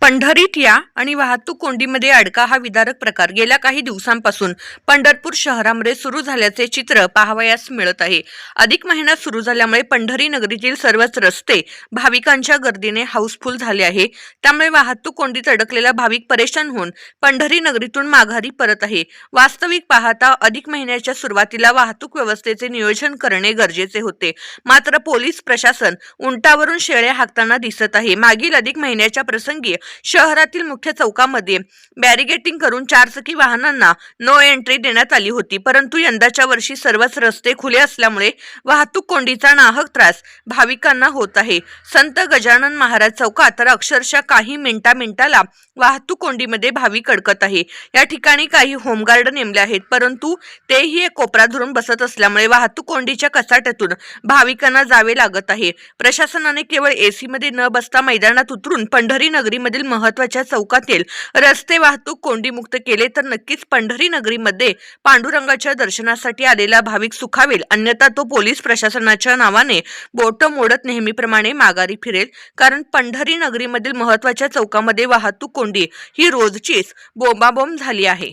पंढरीत या आणि वाहतूक कोंडीमध्ये अडका हा विदारक प्रकार गेल्या काही दिवसांपासून पंढरपूर शहरामध्ये सुरू झाल्याचे चित्र पाहावयास मिळत आहे। अधिक महिना सुरू झाल्यामुळे पंढरी नगरीतील सर्वच रस्ते भाविकांच्या गर्दीने हाऊसफुल झाले आहे। त्यामुळे वाहतूक कोंडीत अडकलेला भाविक परेशान होऊन पंढरी नगरीतून माघारी परत आहे। वास्तविक पाहता अधिक महिन्याच्या सुरुवातीला वाहतूक व्यवस्थेचे नियोजन करणे गरजेचे होते, मात्र पोलीस प्रशासन उंटावरून शेळ्या हाकताना दिसत आहे। मागील अधिक महिन्याच्या प्रसंगी शहरातील मुख्य चौकामध्ये बॅरिगेटिंग करून चारचाकी वाहनांना नो एंट्री देण्यात आली होती, परंतु यंदाच्या वर्षी सर्वच रस्ते खुले असल्यामुळे वाहतूक कोंडीचा नाहक त्रास भाविकांना होत आहे। संत गजानन महाराज चौकात तर अक्षरशः काही मिनिटाला वाहतूक कोंडीमध्ये भाविक अडकत आहे। या ठिकाणी काही होमगार्ड नेमले आहेत, परंतु तेही एक कोपरा धरून बसत असल्यामुळे वाहतूक कोंडीच्या कचाट्यातून भाविकांना जावे लागत आहे। प्रशासनाने केवळ एसी मध्ये न बसता मैदानात उतरून पंढरी नगरीमध्ये महत्त्वाच्या चौकातील रस्ते वाहतूक कोंडीमुक्त केले तर नक्कीच पंढरी नगरीमध्ये पांडुरंगाच्या दर्शनासाठी आलेला भाविक सुखावेल, अन्यथा तो पोलीस प्रशासनाच्या नावाने बोट मोडत नेहमीप्रमाणे माघारी फिरेल। कारण पंढरी नगरीमधील महत्त्वाच्या चौकामध्ये वाहतूक कोंडी ही रोजचीच बोंबाबोंब झाली आहे।